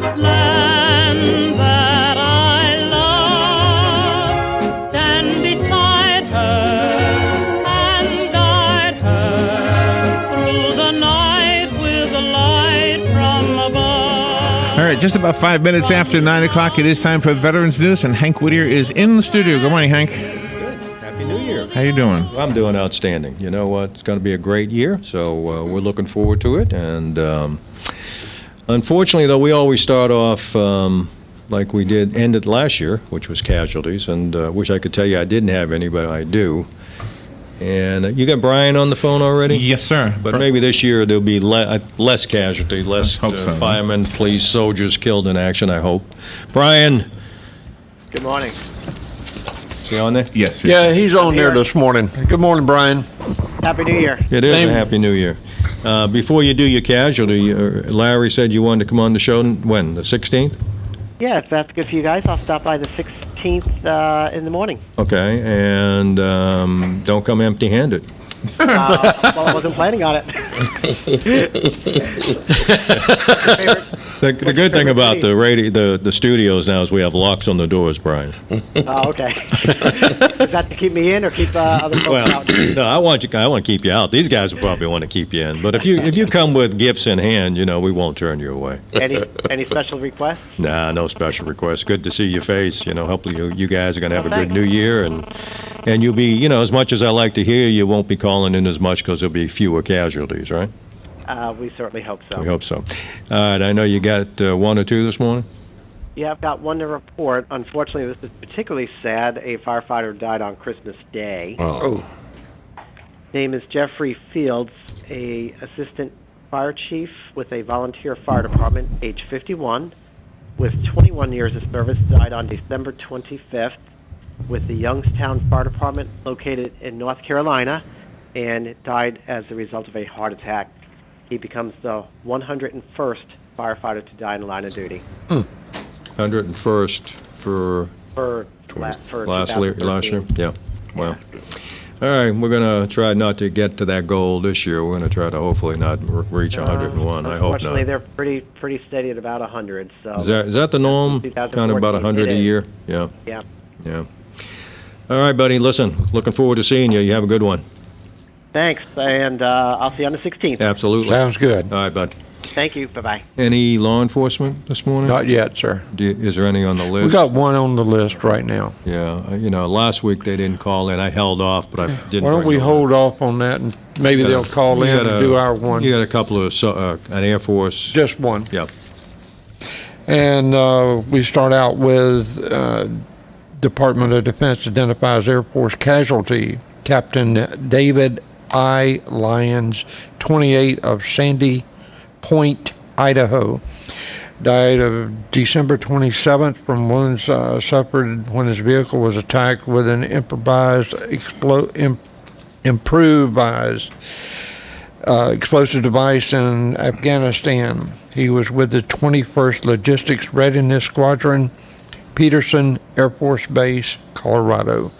land that I love, stand beside her and guide her through the night with the light from above. All right, just about 5 minutes after 9 o'clock, it is time for Veterans News, and Hank Whittier is in the studio. Good morning, Hank. Good. Happy New Year. How you doing? Well, I'm doing outstanding. You know what? It's going to be a great year, so we're looking forward to it. And unfortunately, though, we always start off like we ended last year, which was casualties, and wish I could tell you I didn't have any, but I do. And you got Brian on the phone already? Yes, sir. But maybe this year there'll be less casualty, less Let's hope so. firemen, police, soldiers killed in action, I hope. Brian, Good morning. is he on there? Yes. Yeah, he's on there here. this morning. Good morning, Brian. Happy New Year. It is Same. a Happy New Year. Before you do your casualty, Larry said you wanted to come on the show when? The 16th? Yeah, if that's good for you guys, I'll stop by the 16th in the morning. Okay, and don't come empty-handed. Well, I wasn't planning on it. The good thing about the studios now is we have locks on the doors, Brian. Oh, okay. Is that to keep me in or keep other folks Well, out? no, I want to keep you out. These guys will probably want to keep you in. But if you come with gifts in hand, we won't turn you away. Any special requests? Nah, no special requests. Good to see your face. Hopefully you guys are going to have a good New Year, and you'll be, as much as I like to hear, you won't be calling in as much because there'll be fewer casualties, right? We certainly hope so. We hope so. All right, I know you got one or two this morning. Yeah, I've got one to report. Unfortunately, this is particularly sad. A firefighter died on Christmas Day. Oh. Name is Jeffrey Fields, a assistant fire chief with a volunteer fire department, age 51, with 21 years of service, died on December 25th with the Youngstown Fire Department located in North Carolina, and died as a result of a heart attack. He becomes the 101st firefighter to die in the line of duty. 101st for last year? 2013. Yeah. Well. All right, we're going to try not to get to that goal this year. We're going to try to hopefully not reach 101. I hope Unfortunately, not. they're pretty steady at about 100. So Is that the norm? Kind of about 100 a year? Yeah. Yeah. Yeah. All right, buddy. Listen, looking forward to seeing you. You have a good one. Thanks, and I'll see you on the 16th. Absolutely. Sounds good. All right, bud. Thank you. Bye-bye. Any law enforcement this morning? Not yet, sir. Is there any on the list? We got one on the list right now. Yeah. Last week they didn't call in. I held off, but I didn't. Why don't bring we the hold off on that, and maybe they'll call in and do our one. You got a couple of an Air Force. Just one. Yeah. And we start out with Department of Defense identifies Air Force casualty, Captain David I. Lyons, 28, of Sandy Point, Idaho. Died of December 27th from wounds suffered when his vehicle was attacked with an improvised explosive device in Afghanistan. He was with the 21st Logistics Readiness Squadron, Peterson Air Force Base, Colorado.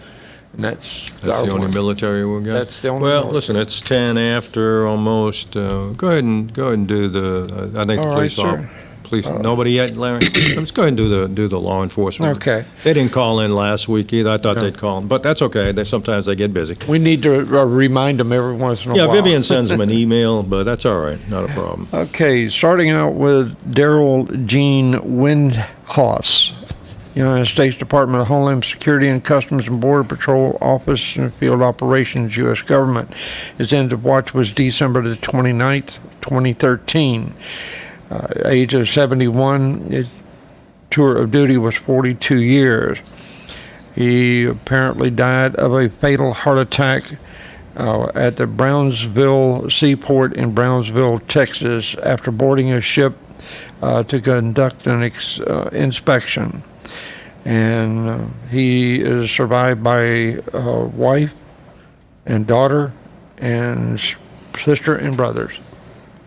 And that's the only military we've got. That's the only. Well, one. listen, it's 10 after almost. Go ahead and do the. I think All the right, police. sir. Nobody yet, Larry. Let's go ahead and do the law enforcement. Okay. They didn't call in last week either. I thought they'd call in, but that's okay. Sometimes they get busy. We need to remind them every once in a Yeah, while. Vivian sends them an email, but that's all right. Not a problem. Okay, starting out with Daryl Gene Windhaus, United States Department of Homeland Security and Customs and Border Patrol Office and Field Operations, U.S. Government. His end of watch was December the 29th, 2013. Age of 71. His tour of duty was 42 years. He apparently died of a fatal heart attack at the Brownsville Seaport in Brownsville, Texas, after boarding a ship to conduct an inspection. And he is survived by a wife and daughter and sister and brothers.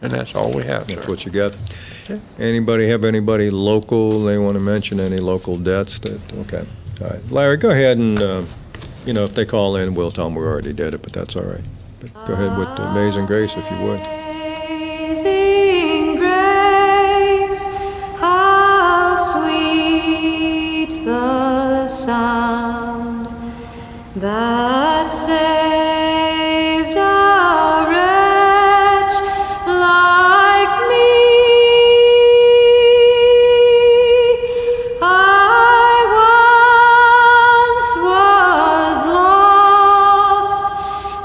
And that's all we have, That's sir. what you got. Anybody have anybody local they want to mention? Any local deaths? Okay. All right. Larry, go ahead and, if they call in, we'll tell them we already did it, but that's all right. But go ahead with Amazing Grace if you would. Amazing grace, how that saved a wretch like me. I once was lost,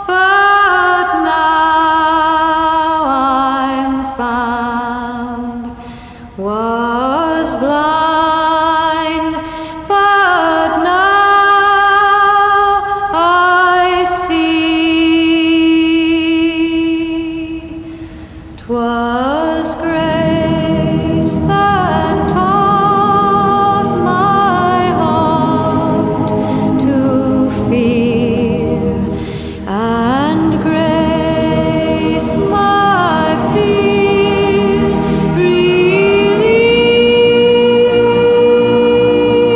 but now I'm found. Was blind, but now I see. 'Twas grace that taught my heart to fear, and grace my fears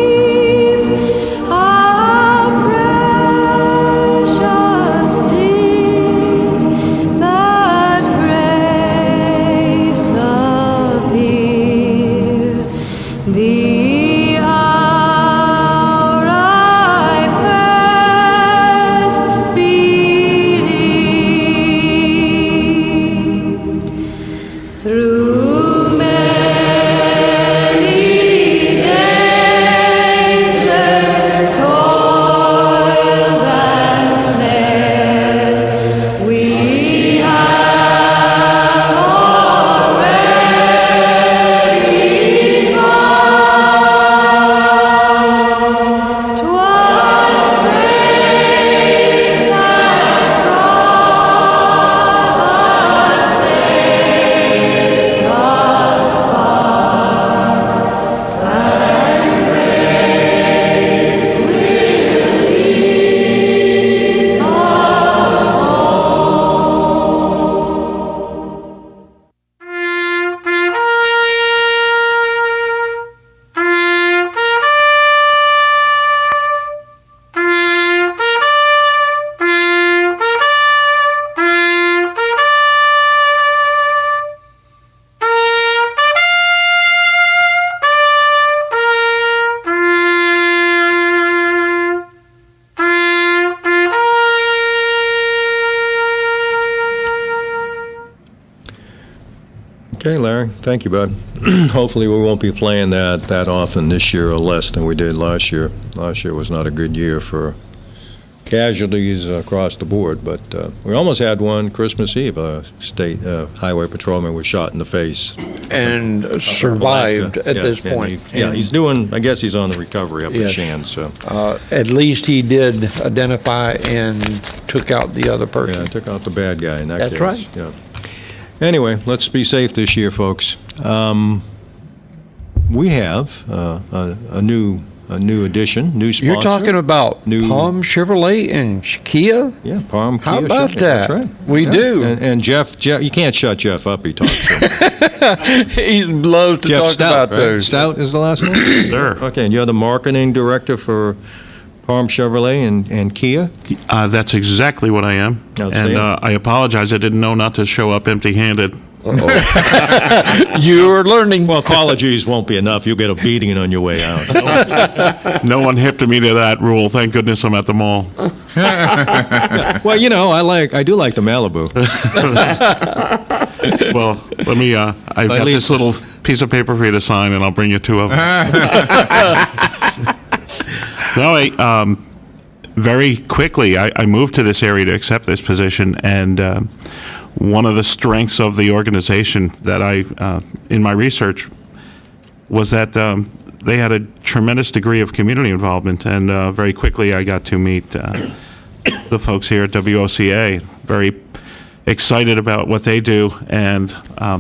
relieved. How precious did that grace appear, the hour I first believed. Through many dangers, toils, and snares, we have already gone. 'Twas grace that brought us safe thus far, and grace will lead us Okay, Larry, thank you, bud. Hopefully, we won't be playing that often this year, or less than we did last year. Last year was not a good year for casualties across the board, but we almost had one Christmas Eve. A state highway patrolman was shot in the face. And survived at Yeah, this and point. he's doing, I guess he's on the recovery up in Yes. Shan, so. At least he did identify and took out the other Yeah, person. took out the bad guy in that case. That's right. Yeah. Anyway, let's be safe this year, folks. We have a new addition, new sponsor. You're talking about New- Palm Chevrolet and Kia? Yeah, Palm How Kia about Chevy, that? That's right. We Yeah. do. And Jeff, you can't shut Jeff up. He talks. So. He loves to Jeff talk Stout, about right? those. Stout is the last name? Sure. Okay, and you're the marketing director for Palm Chevrolet and Kia? That's exactly what I am. Outstanding. And I apologize. I didn't know not to show up empty-handed. You are learning. Well, apologies won't be enough. You'll get a beating on your way out. No one hipped me to that rule. Thank goodness I'm at the mall. Well, you know, I do like the Malibu. Well, let me, I've got leave- this little piece of paper for you to sign, and I'll bring you two of them. No, very quickly, I moved to this area to accept this position, and one of the strengths of the organization that in my research, was that they had a tremendous degree of community involvement, and very quickly I got to meet the folks here at WOCA. Very excited about what they do, and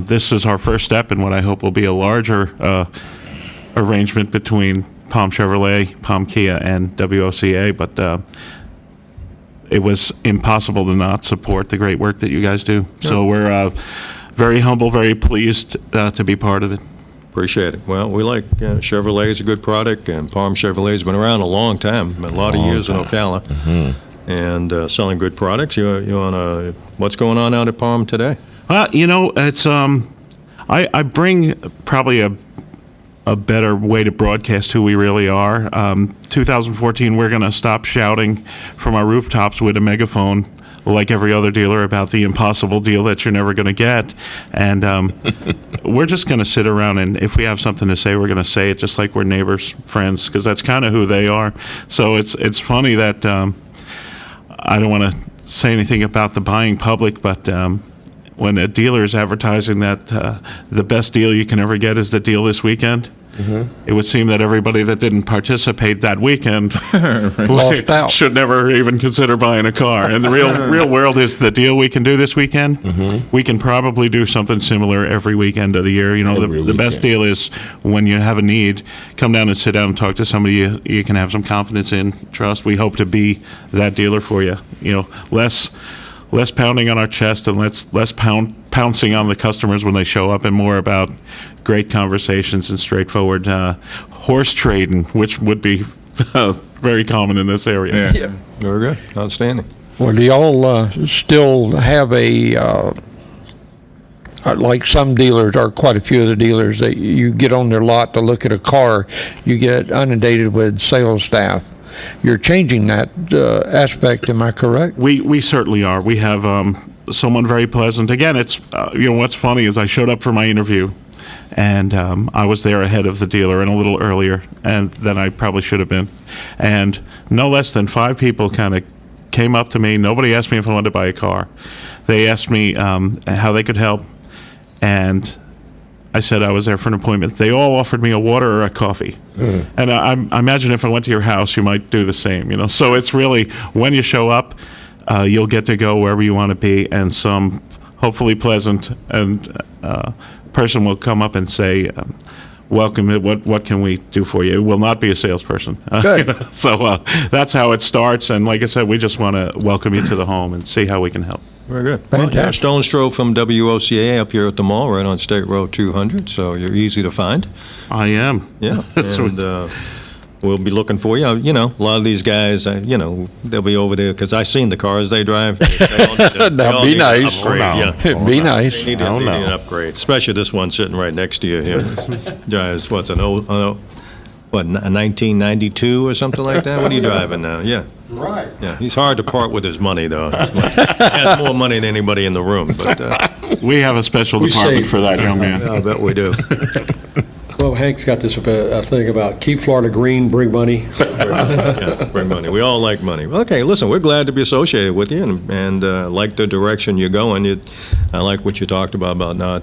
this is our first step in what I hope will be a larger arrangement between Palm Chevrolet, Palm Kia, and WOCA, but it was impossible to not support the great work that you guys do. So we're very humble, very pleased to be part of it. Appreciate it. Well, we like Chevrolet is a good product, and Palm Chevrolet's been around a long time, a lot of years in Ocala, and selling good products. You on what's going on out at Palm today? You know, it's I bring probably a better way to broadcast who we really are. 2014, we're going to stop shouting from our rooftops with a megaphone like every other dealer about the impossible deal that you're never going to get. And we're just going to sit around, and if we have something to say, we're going to say it just like we're neighbors, friends, because that's kind of who they are. So it's funny that I don't want to say anything about the buying public, but when a dealer is advertising that the best deal you can ever get is the deal this weekend, it would seem that everybody that didn't participate that weekend Lost out. should never even consider buying a car. And the real world is the deal we can do this weekend. We can probably do something similar every weekend of the year. You know, the best deal is when you have a need, come down and sit down and talk to somebody you can have some confidence in, trust. We hope to be that dealer for you. You know, less pounding on our chest and less pouncing on the customers when they show up, and more about great conversations and straightforward horse trading, which would be very common in this area. Yeah. Very good. Outstanding. Well, do y'all still have like some dealers, or quite a few of the dealers, that you get on their lot to look at a car, you get inundated with sales staff? You're changing that aspect, am I correct? We certainly are. We have someone very pleasant. Again, it's what's funny is I showed up for my interview, and I was there ahead of the dealer and a little earlier than I probably should have been. And no less than 5 people kind of came up to me. Nobody asked me if I wanted to buy a car. They asked me how they could help, and I said I was there for an appointment. They all offered me a water or a coffee. And I imagine if I went to your house, you might do the same, you know. So it's really, when you show up, you'll get to go wherever you want to be, and some hopefully pleasant and person will come up and say, welcome, what can we do for you? It will not be a salesperson. Good. So that's how it starts. And like I said, we just want to welcome you to the home and see how we can help. Very good. Fantastic. Well, yeah, Stone's Throw from WOCA up here at the mall, right on State Road 200, so you're easy to find. I am. Yeah, So- and we'll be looking for you. You know, a lot of these guys, they'll be over there, because I've seen the cars they drive. They all need That'd all be need an nice. upgrade, Oh, no. yeah. It'd be nice. They need an upgrade, especially this one sitting right next to you here. Drives, what's a 1992 or something like that? What are you driving now? Yeah. Right. Yeah, he's hard to part with his money, though. He has more money than anybody in the room, but We have a special We department say- for that young man. I bet we do. Well, Hank's got this thing about keep Florida green, bring money. Yeah, bring money. We all like money. Well, okay, listen, we're glad to be associated with you, and like the direction you're going. I like what you talked about not,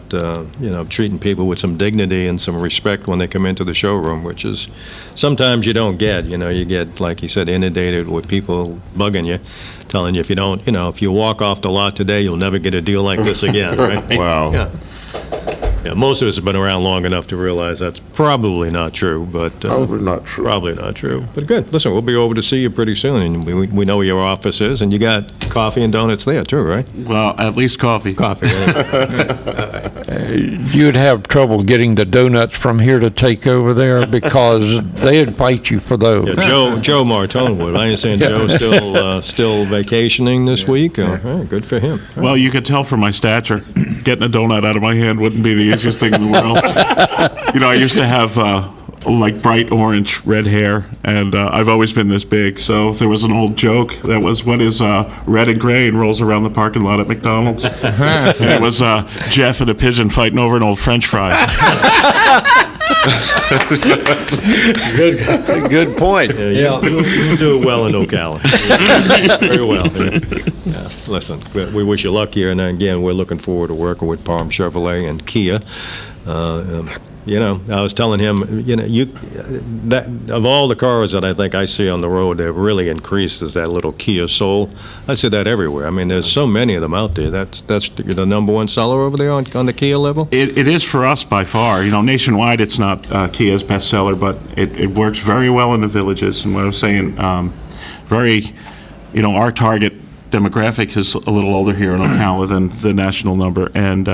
treating people with some dignity and some respect when they come into the showroom, which is sometimes you don't get. You get, like you said, inundated with people bugging you, telling you if you don't, if you walk off the lot today, you'll never get a deal like this again, right? Wow. Yeah. Yeah, most of us have been around long enough to realize that's probably not true, but Probably not true. Probably not true. But good. Listen, we'll be over to see you pretty soon, and we know where your office is, and you got coffee and donuts there too, right? Well, at least coffee. Coffee. You'd have trouble getting the donuts from here to take over there, because they'd fight you for those. Yeah, Joe Martone would. I understand Joe's still vacationing this week. All right, good for him. Well, you could tell from my stature, getting a donut out of my hand wouldn't be the easiest thing in the world. I used to have like bright orange red hair, and I've always been this big. So there was an old joke that was, what is red and gray and rolls around the parking lot at McDonald's? And it was Jeff and a pigeon fighting over an old French fry. Good point. Yeah, you do well in Ocala. Very well. Yeah. Listen, we wish you luck here, and again, we're looking forward to working with Palm Chevrolet and Kia. I was telling him, that of all the cars that I think I see on the road that have really increased is that little Kia Soul. I see that everywhere. I mean, there's so many of them out there. That's the number one seller over there on the Kia level? It is for us by far. Nationwide, it's not Kia's best seller, but it works very well in the villages. And what I was saying, our target demographic is a little older here in Ocala than the national number. And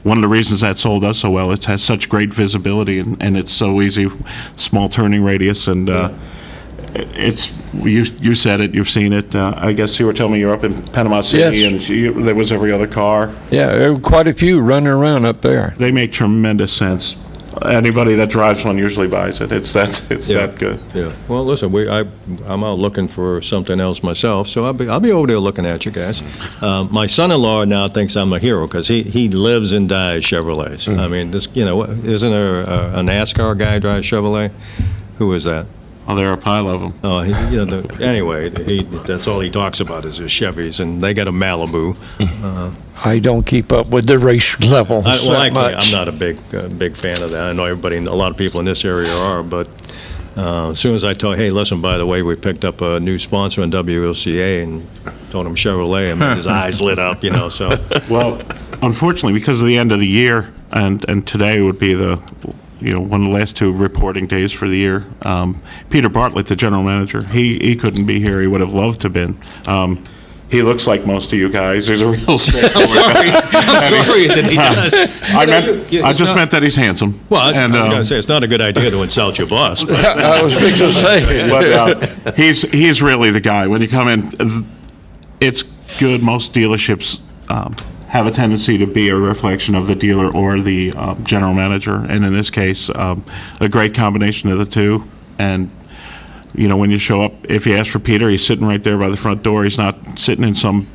one of the reasons that sold us so well, it has such great visibility, and it's so easy, small turning radius, and it's, you said it, you've seen it. I guess you were telling me you're up in Panama City, Yes. and there was every other car. Yeah, there were quite a few running around up there. They make tremendous sense. anybody that drives one usually buys it. It's that good. Yeah. Well, listen, I'm out looking for something else myself, so I'll be over there looking at you guys. My son-in-law now thinks I'm a hero because he lives and dies Chevrolets. I mean, this, isn't there a NASCAR guy drives Chevrolet? Who is that? Oh, there are a pile of them. Oh, anyway, that's all he talks about is his Chevys, and they got a Malibu. I don't keep up with the race levels that much. I'm not a big fan of that. I know a lot of people in this area are, but as soon as I told, hey, listen, by the way, we picked up a new sponsor in WOCA, and told him Chevrolet, and his eyes lit up, so. Well, unfortunately, because of the end of the year, and today would be one of the last two reporting days for the year. Peter Bartlett, the general manager, he couldn't be here. He would have loved to have been. He looks like most of you guys. He's a real straightforward guy. I'm sorry that he does. I just meant that he's handsome. Well, I'm going to say, it's not a good idea to insult your boss. But. I was fixing to say. But he's really the guy. When you come in, it's good. Most dealerships have a tendency to be a reflection of the dealer or the general manager, and in this case, a great combination of the two. And when you show up, if you ask for Peter, he's sitting right there by the front door. He's not sitting in some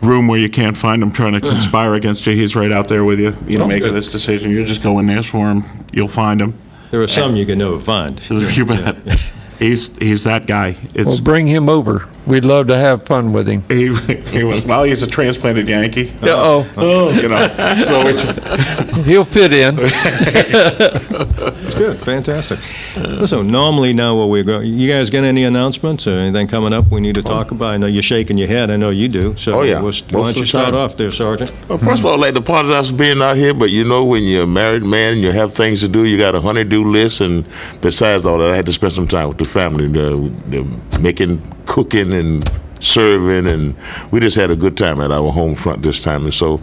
room where you can't find him trying to conspire against you. He's right out there with you, making this decision. You just go in and ask for him. You'll find him. There are some you can never find. You bet. Yeah. He's that guy. Well, bring him over. We'd love to have fun with him. He was. Well, he's a transplanted Yankee. So he'll fit in. That's good. Fantastic. Listen, normally now where we go, you guys got any announcements or anything coming up we need to talk about? I know you're shaking your head. I know you do. So why don't you start off there, Sergeant? Well, first of all, I'd like to apologize for being out here, but when you're a married man and you have things to do, you got a honey-do list, and besides all that, I had to spend some time with the family, cooking and serving, and we just had a good time at our home front this time. And so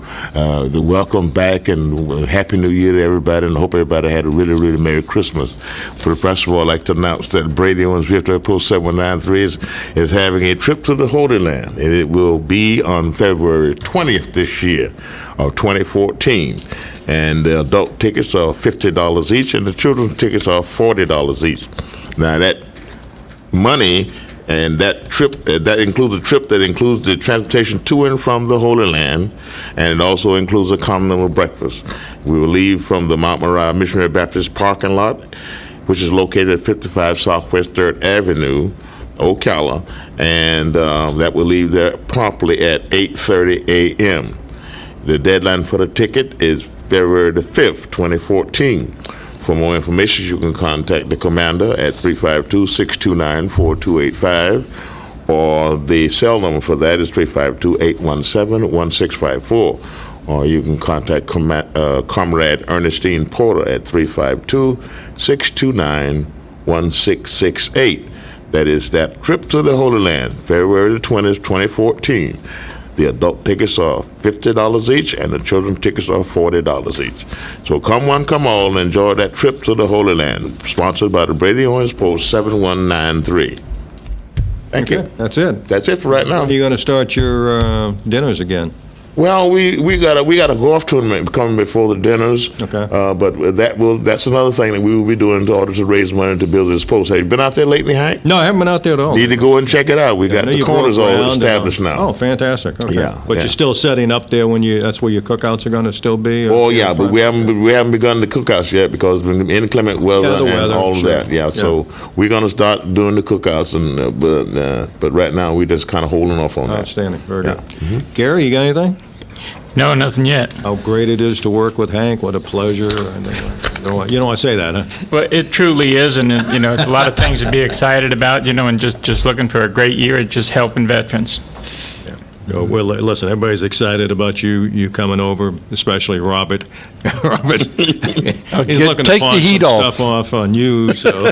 welcome back and Happy New Year to everybody, and I hope everybody had a really, really Merry Christmas. But first of all, I'd like to announce that Brady Owens Victor Post 7193 is having a trip to the Holy Land, and it will be on February 20th this year of 2014. And the adult tickets are $50 each, and the children's tickets are $40 each. Now that money and that trip, that includes a trip that includes the transportation to and from the Holy Land, and it also includes a continental breakfast. We will leave from the Mount Moriah Missionary Baptist parking lot, which is located at 55 Southwest 3rd Avenue, Ocala, and that will leave there promptly at 8:30 a.m. The deadline for the ticket is February the 5th, 2014. For more information, you can contact the commander at 352-629-4285, or the cell number for that is 352-817-1654. Or you can contact Comrade Ernestine Porter at 352-629-1668. That is that trip to the Holy Land, February the 20th, 2014. The adult tickets are $50 each, and the children's tickets are $40 each. So come one, come all, and enjoy that trip to the Holy Land. Sponsored by the Brady Owens Post 7193. Thank you. That's it. That's it for right now. When are you going to start your dinners again? Well, we got a golf tournament coming before the dinners. Okay. But that's another thing that we will be doing in order to raise money to build this post. Have you been out there lately, Hank? No, I haven't been out there at all. Need to go and check it out. We got the corners all established now. Oh, fantastic. Okay. Yeah. But you're still setting up there that's where your cookouts are going to still be? Oh, yeah, but we haven't begun the cookouts yet because of inclement weather and all of that. Yeah, so we're going to start doing the cookouts, but right now we're just kind of holding off on that. Outstanding. Very good. Mm-hmm. Gary, you got anything? No, nothing yet. How great it is to work with Hank. What a pleasure. You don't want to say that, huh? Well, it truly is, and it's a lot of things to be excited about, and just looking for a great year at just helping veterans. Well, listen, everybody's excited about you coming over, especially Robert. Robert, he's looking to pawn some stuff off on you. So,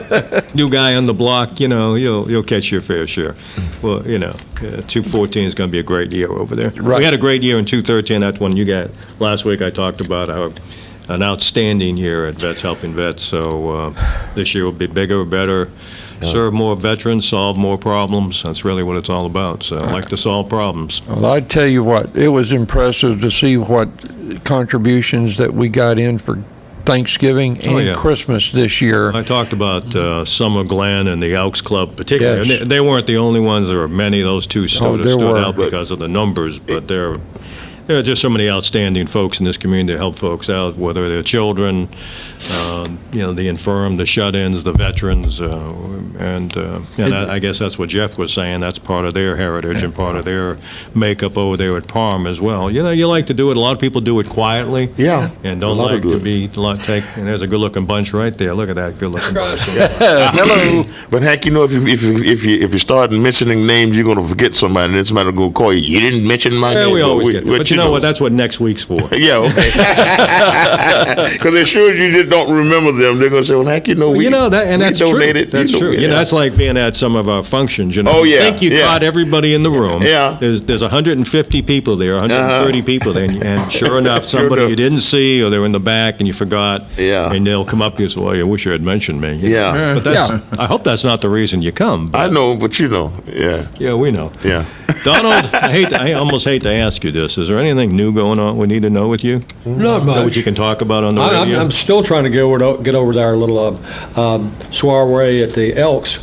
new guy on the block, you'll catch your fair share. Well, 214 is going to be a great year over there. Right. We had a great year in 213. That's one you got. Last week I talked about an outstanding year at Vets Helping Vets. So this year will be bigger, better. Serve more veterans, solve more problems. That's really what it's all about. So I like to solve problems. Well, I tell you what, it was impressive to see what contributions that we got in for Thanksgiving and Oh, yeah. Christmas this year. I talked about Summer Glen and the Elks Club particularly. Yes. And they weren't the only ones. There were many. Those two stood there were. out because of the numbers. But there are just so many outstanding folks in this community to help folks out, whether they're children, the infirm, the shut-ins, the veterans. I guess that's what Jeff was saying. That's part of their heritage and part of their makeup over there at Parm as well. You like to do it. A lot of people do it quietly. Yeah. And don't A lot like do to it. be, and there's a good-looking bunch right there. Look at that good-looking bunch. Hello. But Hank, if you start mentioning names, you're going to forget somebody, and then somebody will go call you. You didn't mention my Yeah, name. we always get that. But you know what? That's what next week's for. Yeah, okay. Because as sure as you don't remember them, they're going to say, "Well, Hank, That's donated. true. That's true. That's like being at some of our functions. Oh, You yeah, think you yeah. caught everybody in the room. Yeah. There's 150 people there, 130 people there, and sure enough, somebody enough. you didn't see, or they were in the back and you forgot. Yeah. And they'll come up to you and say, "Well, I wish you had mentioned me." Yeah. But I hope that's not the reason you come. I know, but yeah. Yeah, we know. Yeah. Donald, I almost hate to ask you this. Is there anything new going on we need to know with you? Not That what much. you can talk about on the I'm, radio? I'm still trying to get over there a little soiree at the Elks,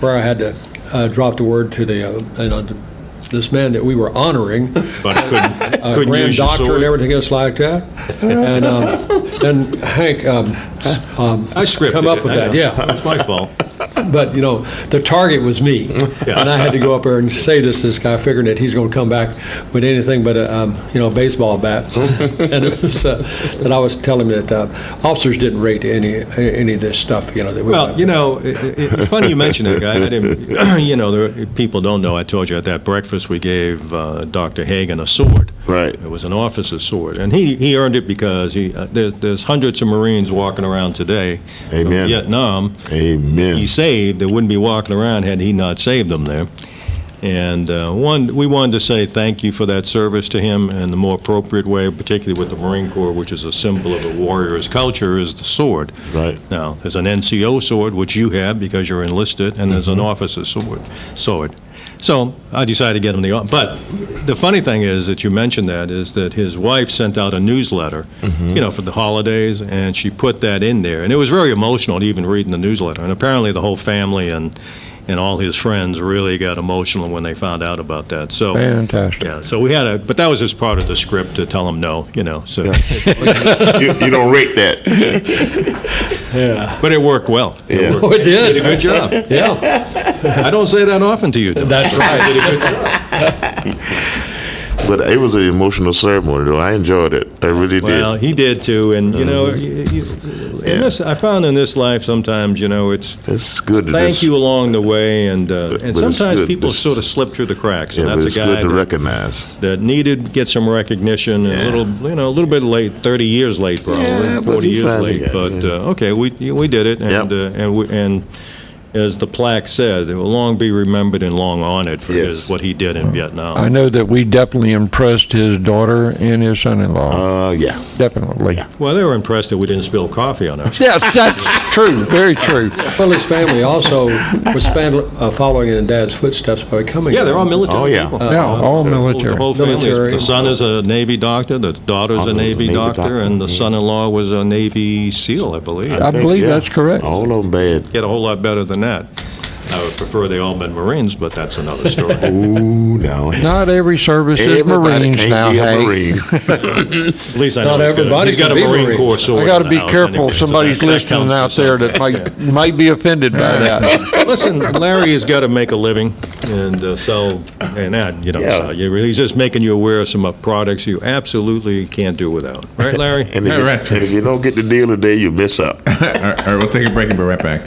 where I had to drop the word to this man that we were honoring, But couldn't Grand use your Doctor sword? and everything else like that. And Hank I scripted come up it. with I that. know. Yeah. It's my fault. But, the target was me. And I had to go up there and say this guy, figuring that he's going to come back with anything but a baseball bat. And it was that I was telling him that officers didn't rate any of this stuff, that we Well, it's funny you mention that, guy. I didn't, people don't know, I told you at that breakfast we gave Dr. Hagan a sword. Right. It was an officer's sword. And he earned it because there's hundreds of Marines walking around today from Amen. Vietnam. Amen. He saved. They wouldn't be walking around had he not saved them there. And we wanted to say thank you for that service to him, and the more appropriate way, particularly with the Marine Corps, which is a symbol of a warrior's culture, is the sword. Right. Now, there's an NCO sword, which you have because you're enlisted, and there's an officer's sword. So I decided to get him but the funny thing is that you mentioned that is that his wife sent out a newsletter, for the holidays, and she put that in there. And it was very emotional even reading the newsletter. And apparently the whole family and all his friends really got emotional when they found out about that. So Fantastic. yeah, so we had but that was just part of the script to tell him no, so. you don't rate that. Yeah. But it worked well. Yeah. Oh, it did. Did a good job. Yeah. I don't say that often to you, though. That's right. Did a good job. But it was an emotional ceremony, though. I enjoyed it. I really did. Well, he did too, and in this, I found in this life sometimes, It's good to thank just, you along the way, and it's sometimes good people to- sort of slip through the cracks, Yeah, and but that's a it's guy good to recognize. that needed to get some recognition, and a little bit late, 30 years late probably, Yeah, but 40 he years finally late, got it, but okay, we did it, and Yep. and as the plaque said, it will long be remembered and long honored for Yes. what he did in Vietnam. I know that we definitely impressed his daughter and his son-in-law. Yeah. Definitely. Well, they were impressed that we didn't spill coffee on us. Yes, that's true. Very true. Well, his family also was following in Dad's footsteps by becoming. Yeah, they're all military Oh, yeah. people. Yeah, all military. The whole family. Military. The son is a Navy doctor, the daughter's a Navy doctor, and the son-in-law was a Navy SEAL, I believe. I believe that's correct. All of them bad. Get a whole lot better than that. I would prefer they all been Marines, but that's another story. Ooh, no. Not every service is Everybody Marines can't now, be a hey. Marine. At least I know Not everybody he's got a can be Marine Marine. Corps sword. I got to in be the house careful. anyway, so Somebody's that listening counts out for there something. that might be offended by that. Listen, Larry has got to make a living and sell, and that, Yeah. so he's just making you aware of some products you absolutely can't do without. Right, Larry? And if, Right. and if you don't get the deal today, you miss out. All right, we'll take a break and be right back.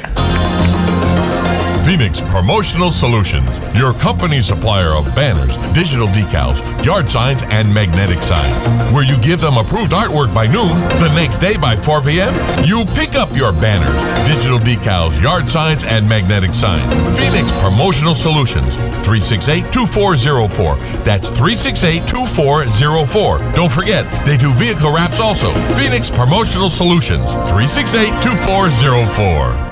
Phoenix Promotional Solutions, your company supplier of banners, digital decals, yard signs, and magnetic signs. Where you give them approved artwork by noon, the next day by 4 p.m., you pick up your banners, digital decals, yard signs, and magnetic signs. Phoenix Promotional Solutions, 368-2404. That's 368-2404. Don't forget, they do vehicle wraps also. Phoenix Promotional Solutions, 368-2404.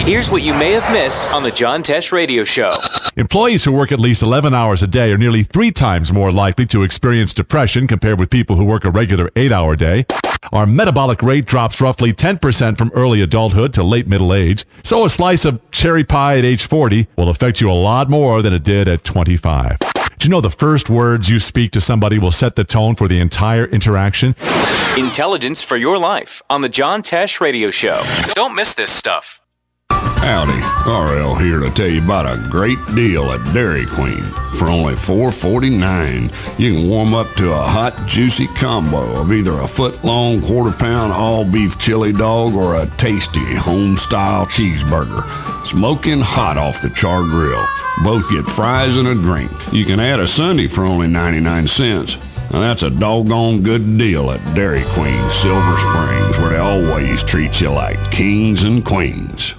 Here's what you may have missed on the John Tesh Radio Show. Employees who work at least 11 hours a day are nearly 3 times more likely to experience depression compared with people who work a regular 8-hour day. Our metabolic rate drops roughly 10% from early adulthood to late middle age, so a slice of cherry pie at age 40 will affect you a lot more than it did at 25. Do you know the first words you speak to somebody will set the tone for the entire interaction? Intelligence for your life on the John Tesh Radio Show. Don't miss this stuff. Howdy, RL here to tell you about a great deal at Dairy Queen. For only $4.49, you can warm up to a hot, juicy combo of either a foot-long, quarter-pound all-beef chili dog or a tasty, home-style cheeseburger. Smoking hot off the char grill. Both get fries and a drink. You can add a sundae for only 99 cents. Now that's a doggone good deal at Dairy Queen, Silver Springs, where they always treat you like kings and queens.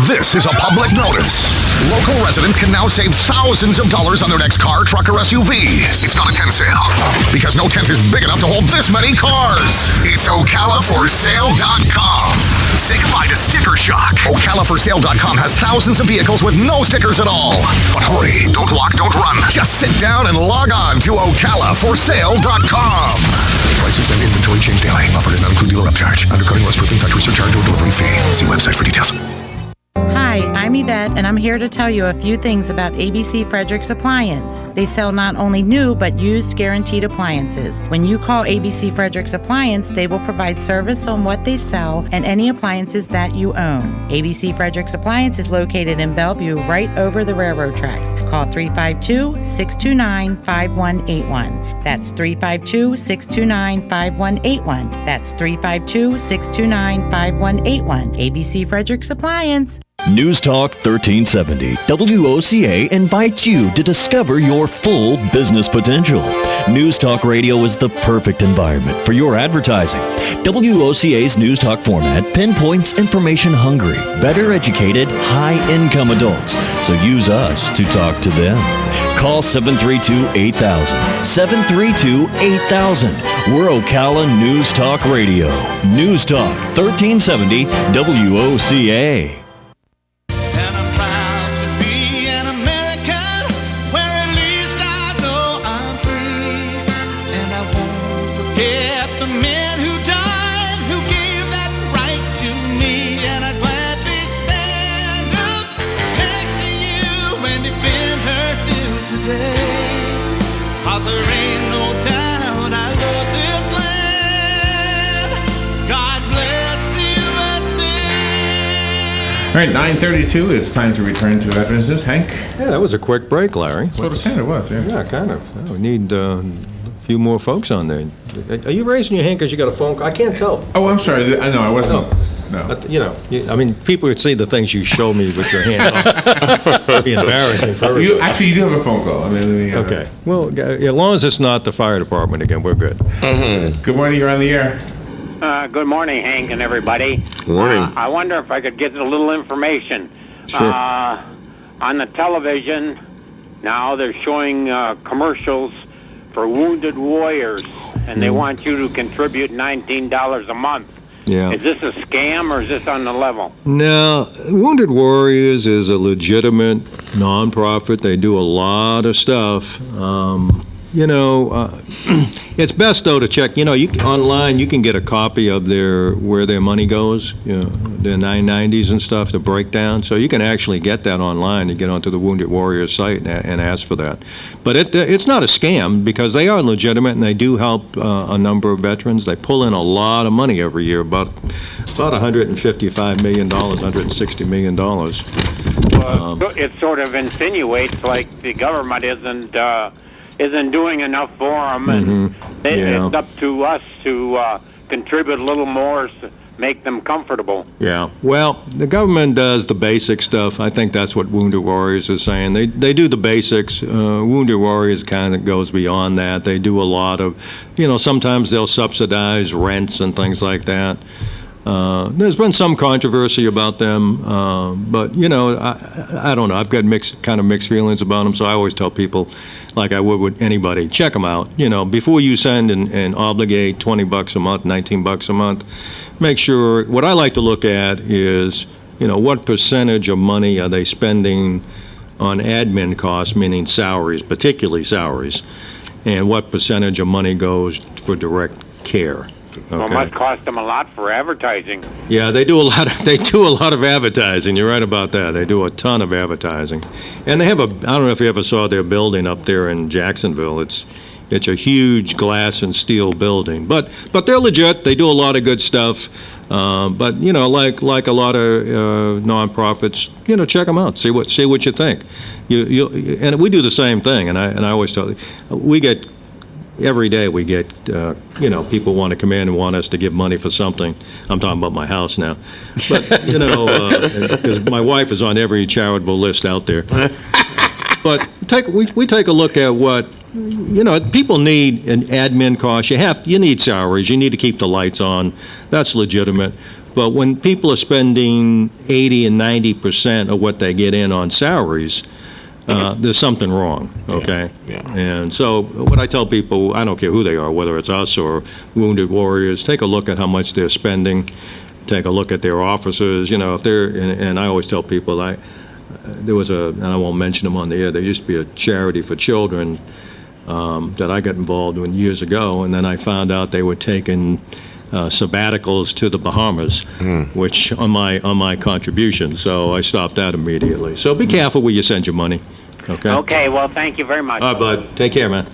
This is a public notice. Local residents can now save thousands of dollars on their next car, truck, or SUV. It's not a tent sale, because no tent is big enough to hold this many cars. It's OcalaForSale.com. Say goodbye to sticker shock. OcalaForSale.com has thousands of vehicles with no stickers at all. But hurry, don't walk, don't run. Just sit down and log on to OcalaForSale.com. Prices and inventory change daily. Offer does not include dealer upcharge, undercutting, loss proofing, factory surcharge, or delivery fee. See website for details. Hi, I'm Yvette, and I'm here to tell you a few things about ABC Fredericks Appliance. They sell not only new, but used guaranteed appliances. When you call ABC Fredericks Appliance, they will provide service on what they sell and any appliances that you own. ABC Fredericks Appliance is located in Bellevue, right over the railroad tracks. Call 352-629-5181. That's 352-629-5181. That's 352-629-5181. ABC Fredericks Appliance. News Talk 1370, WOCA invites you to discover your full business potential. News Talk Radio is the perfect environment for your advertising. WOCA's News Talk format pinpoints information-hungry, better educated, high-income adults, so use us to talk to them. Call 732-8000, 732-8000. We're Ocala News Talk Radio. News Talk 1370, WOCA. All right, 9:32. It's time to return to Veterans News. Hank? Yeah, that was a quick break, Larry. Sort of kind of was, yeah. Yeah, kind of. We need a few more folks on there. Are you raising your hand because you got a phone call? I can't tell. Oh, I'm sorry. I know, I wasn't. No. You know, I mean, people would see the things you show me with your hand. It'd be embarrassing for everybody. You do have a phone call. I mean, okay. Well, as long as it's not the fire department again, we're good. Mm-hmm. Good morning. You're on the air. Good morning, Hank and everybody. Good morning. I wonder if I could get a little information. Sure. On the television, now they're showing commercials for Wounded Warriors, and they want you to contribute $19 a month. Yeah. Is this a scam, or is this on the level? Now, Wounded Warriors is a legitimate nonprofit. They do a lot of stuff. It's best though to check. Online you can get a copy of where their money goes. Their 990s and stuff, the breakdown. So you can actually get that online and get onto the Wounded Warriors site and ask for that. But it's not a scam because they are legitimate and they do help a number of veterans. They pull in a lot of money every year, about $155 million, $160 million. It sort of insinuates like the government isn't doing enough for them, and it's up to us to contribute a little more to make them comfortable. Yeah. Well, the government does the basic stuff. I think that's what Wounded Warriors is saying. They do the basics. Wounded Warriors kind of goes beyond that. They do a lot of, sometimes they'll subsidize rents and things like that. There's been some controversy about them, but I don't know. I've got mixed feelings about them. So I always tell people, like I would with anybody, check them out. Before you send and obligate $20 a month, $19 a month, make sure. What I like to look at is, what percentage of money are they spending on admin costs, meaning salaries, particularly salaries, and what percentage of money goes for direct care. Well, it must cost them a lot for advertising. Yeah, they do a lot of advertising. You're right about that. They do a ton of advertising. And they have I don't know if you ever saw their building up there in Jacksonville. It's a huge glass and steel building. But they're legit. They do a lot of good stuff. But like a lot of nonprofits, check them out. See what you think. And we do the same thing. And I always tell you, every day we get, people want to come in and want us to give money for something. I'm talking about my house now. But, because my wife is on every charitable list out there. But we take a look at what, people need an admin cost. You need salaries. You need to keep the lights on. That's legitimate. But when people are spending 80 and 90% of what they get in on salaries, there's something wrong, okay? Yeah. And so what I tell people, I don't care who they are, whether it's us or Wounded Warriors, take a look at how much they're spending, take a look at their officers, if they're, and I always tell people, there was and I won't mention them on the air, there used to be a charity for children that I got involved in years ago, and then I found out they were taking sabbaticals to the Bahamas, which on my contribution. So I stopped that immediately. So be careful where you send your money. Okay. Okay, well, thank you very much. All right, bud. Take care, man.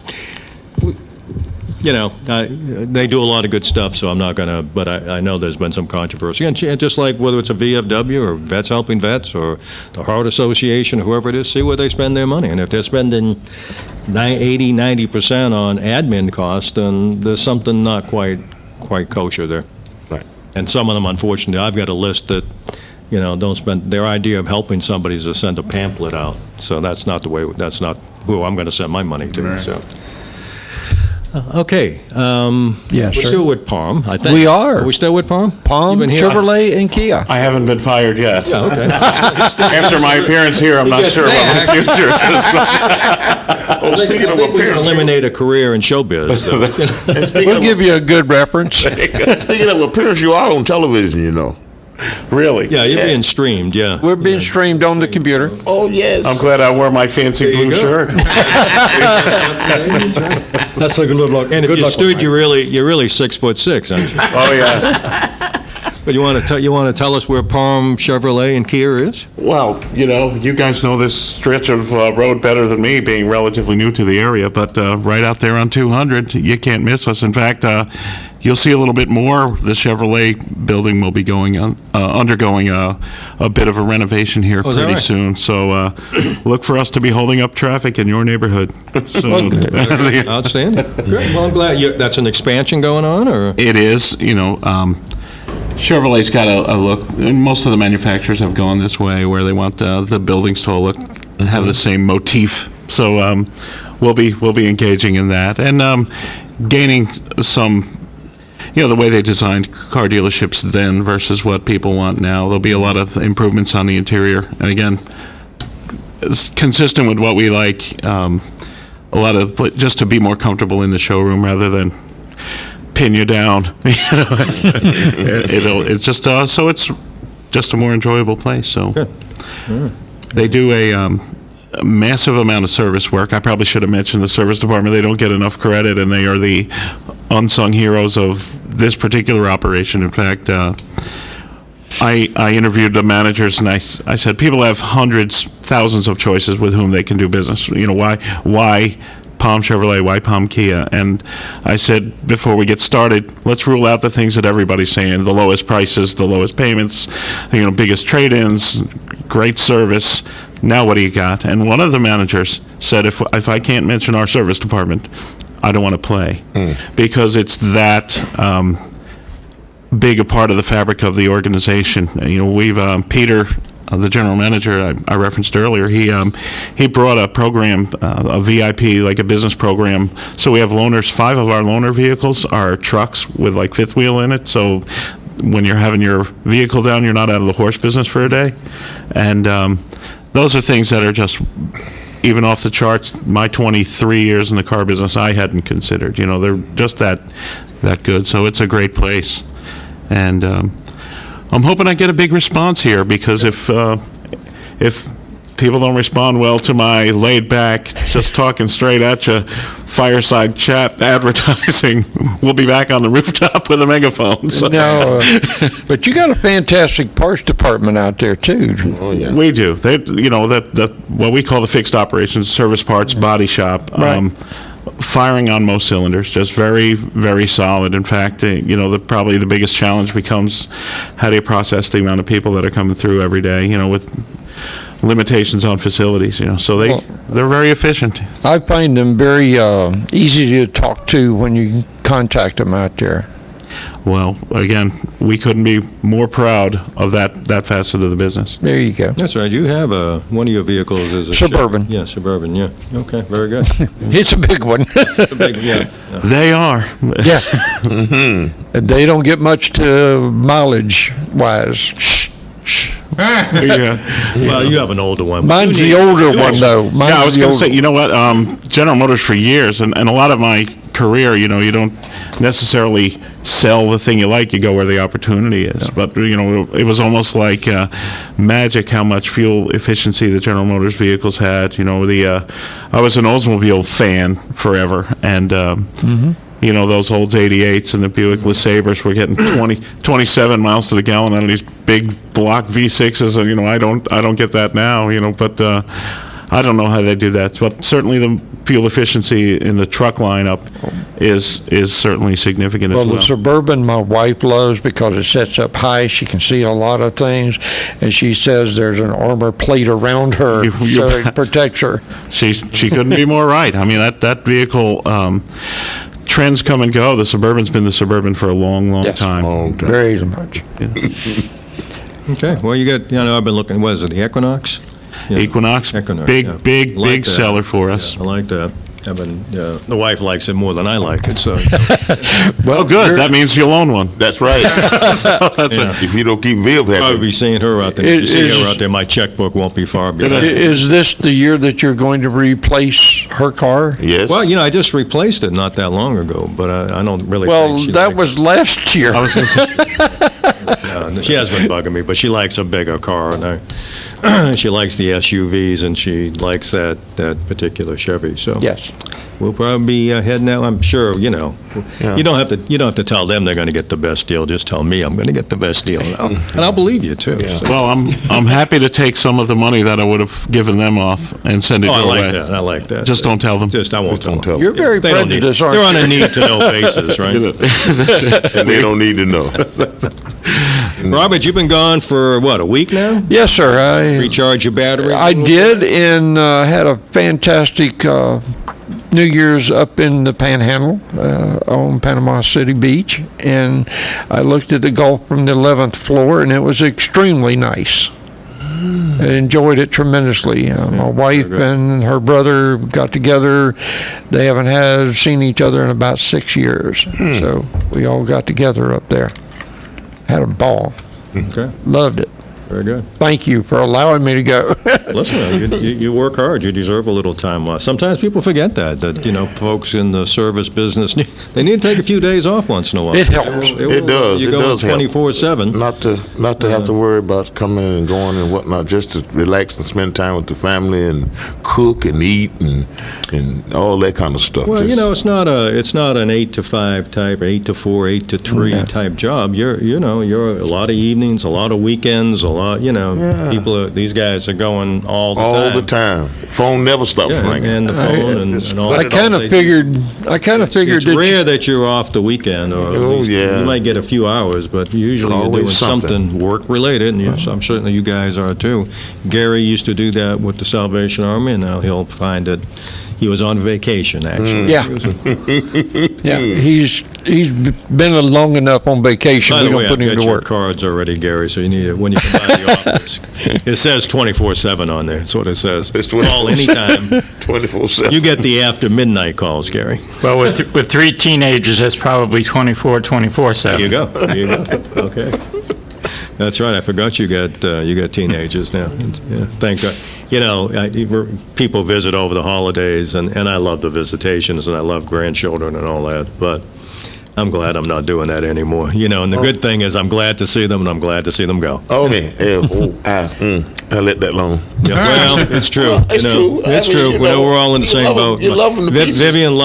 They do a lot of good stuff, so I'm not going to, but I know there's been some controversy. And just like whether it's a VFW or Vets Helping Vets or the Heart Association, whoever it is, see where they spend their money. And if they're spending 80, 90% on admin costs, then there's something not quite kosher there. Right. And some of them, unfortunately, I've got a list that, don't spend, their idea of helping somebody is to send a pamphlet out. So that's not who I'm going to send my money to. Right. So. Okay. Yes, we're sir. still with Palm, I think. We are. Are we still with Palm? Palm, Chevrolet, and Kia. I haven't been fired yet. Yeah, okay. After my appearance here, I'm not sure about my future. Speaking of we appearance, eliminate a career in showbiz. We'll give you a good reference. speaking of appearance, you are on television, Really? Yeah, you're being streamed, yeah. We're being streamed on the computer. Oh, yes. I'm glad I wore my fancy blue shirt. That's a good look. And if you stood, you're really 6'6", aren't you? Oh, yeah. But you want to tell us where Palm, Chevrolet, and Kia is? Well, you guys know this stretch of road better than me, being relatively new to the area, but right out there on 200, you can't miss us. In fact, you'll see a little bit more. The Chevrolet building will be undergoing a bit of a renovation here pretty soon. So look for us to be holding up traffic in your neighborhood soon. Outstanding. Great. Well, I'm glad that's an expansion going on, or it is. Chevrolet's got a look. Most of the manufacturers have gone this way, where they want the buildings to look have the same motif. So we'll be engaging in that and gaining some. The way they designed car dealerships then versus what people want now. There'll be a lot of improvements on the interior, and again, it's consistent with what we like. A lot of just to be more comfortable in the showroom rather than pin you down. It's just so it's just a more enjoyable place. So they do a massive amount of service work. I probably should have mentioned the service department. They don't get enough credit, and they are the unsung heroes of this particular operation. In fact, I interviewed the managers, and I said, people have hundreds, thousands of choices with whom they can do business. Why Palm Chevrolet, why Palm Kia? And I said, before we get started, let's rule out the things that everybody's saying: the lowest prices, the lowest payments, biggest trade-ins, great service. Now what do you got? And one of the managers said, if I can't mention our service department, I don't want to play, because it's that big a part of the fabric of the organization. We've Peter, the general manager I referenced earlier, he brought a program, a VIP, like a business program. So we have loaners. 5 of our loaner vehicles are trucks with like fifth wheel in it. So when you're having your vehicle down, you're not out of the horse business for a day. And those are things that are just even off the charts. My 23 years in the car business, I hadn't considered. They're just that good. So it's a great place, and I'm hoping I get a big response here, because if people don't respond well to my laid back, just talking straight at you, fireside chat advertising. We'll be back on the rooftop with a megaphone. So. No, but you got a fantastic parts department out there too. Oh yeah. We do. They, that what we call the fixed operations service parts body shop. Right. Firing on most cylinders, just very, very solid. In fact, probably the biggest challenge becomes how do you process the amount of people that are coming through every day, with limitations on facilities, so they're very efficient. I find them very easy to talk to when you contact them out there. Well, again, we couldn't be more proud of that facet of the business. There you go. That's right. You have one of your vehicles is a Suburban. Chevy. Yeah, Suburban. Yeah. Okay. Very good. It's a big one. It's a big, yeah. They are. Yeah. They don't get much to mileage wise. Yeah. Well, you have an older one. Mine's the older one, though. I was going to say, General Motors for years, and a lot of my career, you don't necessarily sell the thing you like, you go where the opportunity is. Yeah. But, it was almost like magic how much fuel efficiency the General Motors vehicles had. I was an Oldsmobile fan forever, and those Olds 88s and the Buick LeSabres were getting 27 miles to the gallon out of these big block V6s, and I don't get that now, but I don't know how they do that. But certainly the fuel efficiency in the truck lineup is certainly significant as well. Well, the Suburban my wife loves because it sets up high. She can see a lot of things, and she says there's an armor plate around her, so it protects her. She couldn't be more right. I mean, that vehicle, trends come and go. The Suburban's been the Suburban for a long time. Very much. Yeah. Okay. Well, you got, I've been looking, what is it, the Equinox? Yeah. Equinox, big seller for us. Yeah, I like that. The wife likes it more than I like it, so. Well, good. That means you'll own one. That's right. If you don't keep Viv happy. I'll be seeing her out there. If you see her out there, my checkbook won't be far behind. Is this the year that you're going to replace her car? Yes. Well, I just replaced it not that long ago, but I don't really think that was last year. I was going to say. She has been bugging me, but she likes a bigger car, and she likes the SUVs, and she likes that particular Chevy. So yes, we'll probably be heading out. I'm sure. You don't have to tell them they're going to get the best deal. Just tell me I'm going to get the best deal now, and I'll believe you too. Yeah. So. Well, I'm happy to take some of the money that I would have given them off and send it your way. I like that. Just don't tell them. I won't tell them. You're very prejudiced, aren't you? They're on a need-to-know basis, right? That's it. And they don't need to know. Robert, you've been gone for, what, a week now? Yes, sir. I recharge your battery? I did, and had a fantastic New Year's up in the Panhandle on Panama City Beach, and I looked at the Gulf from the 11th floor, and it was extremely nice. I enjoyed it tremendously. My wife and her brother got together. They haven't seen each other in about 6 years, so we all got together up there. Had a ball. Okay. Loved it. Very good. Thank you for allowing me to go. Listen, you work hard. You deserve a little time off. Sometimes people forget that folks in the service business, they need to take a few days off once in a while. It helps. It does. You go 24/7. Not to have to worry about coming and going and whatnot. Just to relax and spend time with the family and cook and eat and all that kind of stuff. Well, it's not an 8 to 5 type, 8 to 4, 8 to 3 type job. You're a lot of evenings, a lot of weekends, people. These guys are going all the time. All the time. Phone never stops ringing. And the phone and all. I kind of figured. It's rare that you're off the weekend, or at least you might get a few hours, but usually you're doing something work related, and I'm certainly you guys are too. Gary used to do that with the Salvation Army, and now he'll find that he was on vacation, actually. Yeah. He's been long enough on vacation. By We the way, don't put I've him got to your work. cards already, Gary, so you need it when you come by the office. It says 24/7 on there. That's what it says. It's Call anytime. 24/7. You get the after midnight calls, Gary. Well, with 3 teenagers, that's probably 24/7. There you go. Okay. That's right. I forgot you got teenagers now. Yeah, thank God. People visit over the holidays, and I love the visitations, and I love grandchildren and all that, but I'm glad I'm not doing that anymore. And the good thing is I'm glad to see them, and I'm glad to see them go. Okay. I let that alone. Yeah, well, it's true. It's true. It's I mean, true. you We're know, we're all in the you same love 'em. boat. You love 'em to pieces. Vivian,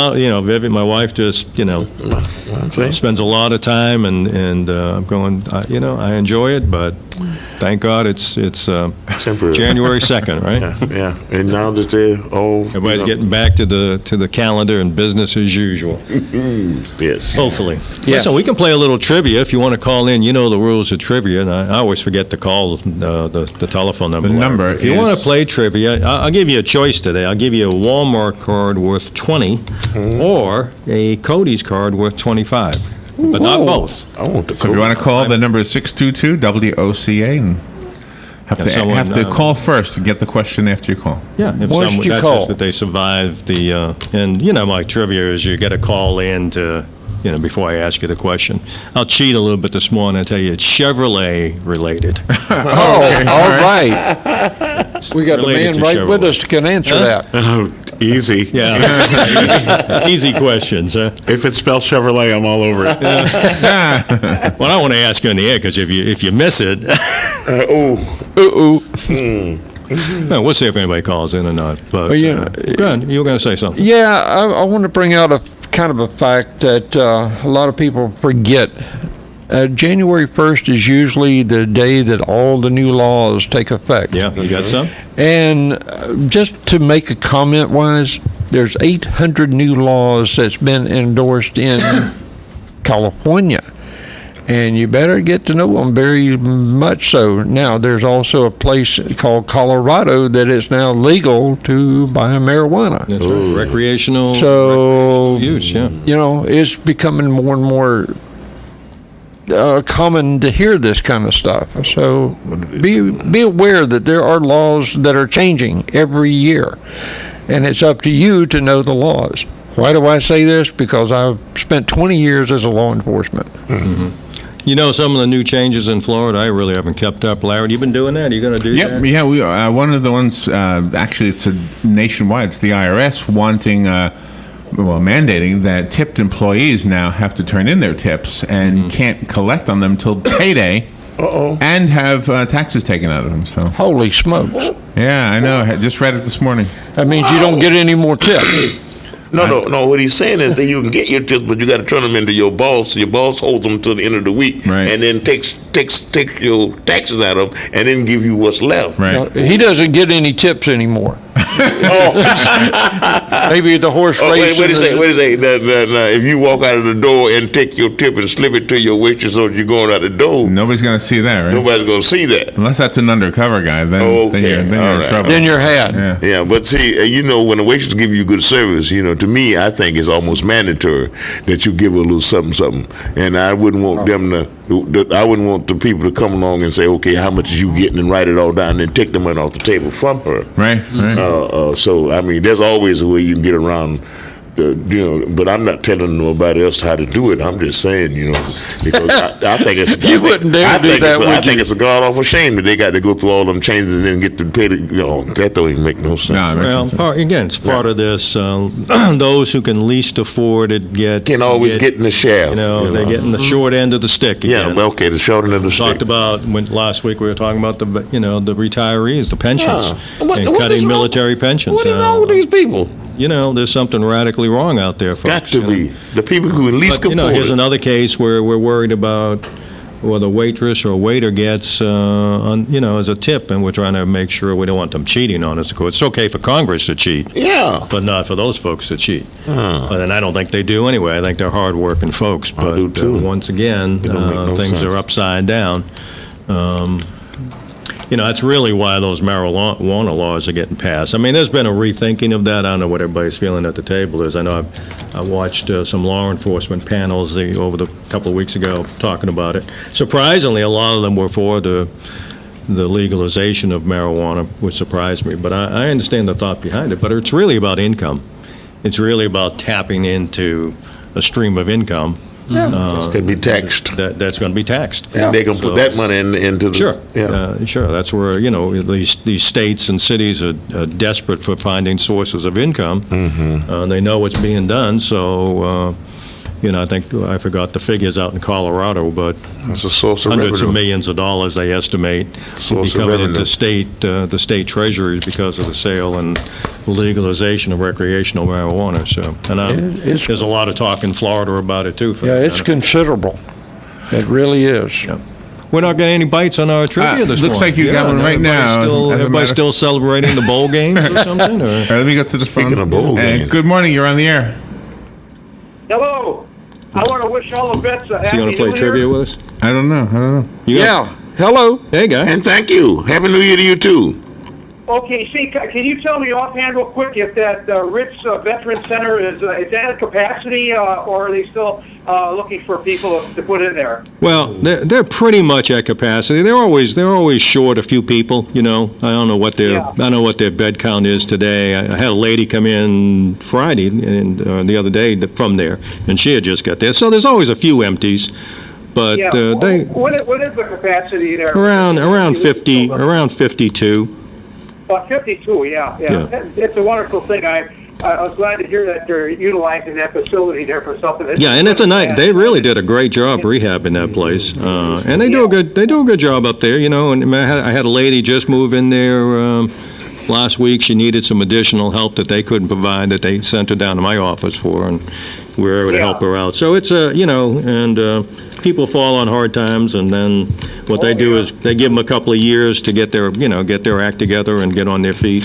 Vivian, my wife, just spends a lot of time and I'm going. I enjoy it, but thank God it's temporary. January 2nd, right? Yeah. And now that they're all Everybody's getting back to the calendar and business as usual. Yes. Hopefully. Yeah. Listen, we can play a little trivia if you want to call in. You know the rules of trivia, and I always forget to call the telephone number. The number If you is- want to play trivia, I'll give you a choice today. I'll give you a Walmart card worth 20 or a Cody's card worth 25, but not both. I want the So if you want to call, the number is 622 WOCA and have If to someone, have to call first to get the question after you call. Yeah, if Once someone, you that's call. just that they survive the, and my trivia is you get a call in to, before I ask you the question. I'll cheat a little bit this morning and tell you it's Chevrolet related. Oh, all right. We got a Related man to right with Chevrolet. us that can answer that. Oh, easy. Yeah, easy questions, huh? If it spells Chevrolet, I'm all over it. Well, I want to ask you in the air because if you miss it, well, we'll see if anybody calls in or not. But Well, yeah. go ahead, you were going to say something. Yeah, I want to bring out a kind of a fact that a lot of people forget. January 1st is usually the day that all the new laws take effect. Yeah, you got some? And just to make a comment wise, there's 800 new laws that's been endorsed in California. And you better get to know them very much so. Now, there's also a place called Colorado that is now legal to buy marijuana. That's right. Recreational use, yeah. It's becoming more and more common to hear this kind of stuff. So be aware that there are laws that are changing every year. And it's up to you to know the laws. Why do I say this? Because I've spent 20 years as a law enforcement. Mm-hmm. Some of the new changes in Florida, I really haven't kept up. Larry, you been doing that? Are you going to do that? Yeah. We one of the ones. Actually, it's a nationwide. It's the IRS wanting, mandating that tipped employees now have to turn in their tips and can't collect on them till payday. And have taxes taken out of them. So holy smokes! Yeah, I know. I just read it this morning. That means you don't get any more tips. No. What he's saying is that you can get your tips, but you got to turn them into your boss. Your boss holds them till the end of the week, and then takes your taxes out of them, and then give you what's left. Right. No, he doesn't get any tips anymore. Maybe at the horse race. What do you say? If you walk out of the door and take your tip and slip it to your waitress as you're going out the door, nobody's going to see that, right? Nobody's going to see that. Unless that's an undercover guy, then you're in trouble. Then you're had. Yeah, but see, when the waitress give you good service, to me, I think it's almost mandatory that you give a little something. And I wouldn't want them to. I wouldn't want the people to come along and say, okay, how much is you getting, and write it all down and take the money off the table from her. Right. So, I mean, there's always a way you can get around, but I'm not telling nobody else how to do it. I'm just saying, because I think it's I think it's a god awful shame that they got to go through all them changes and then get to pay that don't even make no sense. Again, it's part of this. Those who can least afford it can always get in the shaft. They're getting the short end of the stick. Again. Yeah, okay, the short end of the stick. Talked about last week. We were talking about the retirees, the pensions, What and cutting is wrong- military pensions. What is wrong with these people? There's something radically wrong out there, folks. Got to be. The people who at least can afford here's it. another case where we're worried about what a waitress or waiter gets, as a tip, and we're trying to make sure we don't want them cheating on us. Of course, it's okay for Congress to cheat. Yeah. But not for those folks to cheat. And I don't think they do anyway. I think they're hard-working folks. But I do too. Once again, It don't make no things sense. are upside down. That's really why those marijuana laws are getting passed. I mean, there's been a rethinking of that. I don't know what everybody's feeling at the table is. I know I watched some law enforcement panels over the couple of weeks ago talking about it. Surprisingly, a lot of them were for the legalization of marijuana, which surprised me. But I understand the thought behind it. But it's really about income. It's really about tapping into a stream of income. It's going to be taxed. That's going to be taxed. And they can put that money into the... Sure. Sure. That's where, these states and cities are desperate for finding sources of income. Mm-hmm. They know what's being done, so, I think I forgot the figures out in Colorado, but it's a source of hundreds revenue. of millions of dollars they estimate will be Source of coming revenue. into the state treasuries because of the sale and legalization of recreational marijuana. So, and there's a lot of talk in Florida about it too. For Yeah, that it's kind of- considerable. It really is. We're not getting any bites on our trivia this looks morning. like you got one right now, as a Everybody's matter- still celebrating the bowl games or something? Or? All right, let me go to the phone. Speaking of bowl games. Good morning. You're on the air. Hello. I want to wish all the vets a Is he happy going to play New trivia Year. with us? I don't know. Yeah. Hello. Hey, guy. And thank you. Happy New Year to you, too. Okay, see, can you tell me offhand real quick if that Ritz Veteran Center is that at capacity, or are they still looking for people to put in there? Well, they're pretty much at capacity. They're always short a few people. I don't know what their bed count is today. I had a lady come in Friday and the other day from there, and she had just got there. So there's always a few empties, but they What is the capacity there? around 50, around 52. 52, yeah. It's a wonderful thing. I was glad to hear that they're utilizing that facility there for something. Yeah, and it's a nice. They really did a great job rehabbing that place, and they do a good job up there. And I had a lady just move in there last week. She needed some additional help that they couldn't provide, that they sent her down to my office for, and we were able to help her out. So it's people fall on hard times, and then what they do is they give them a couple of years to get their act together and get on their feet.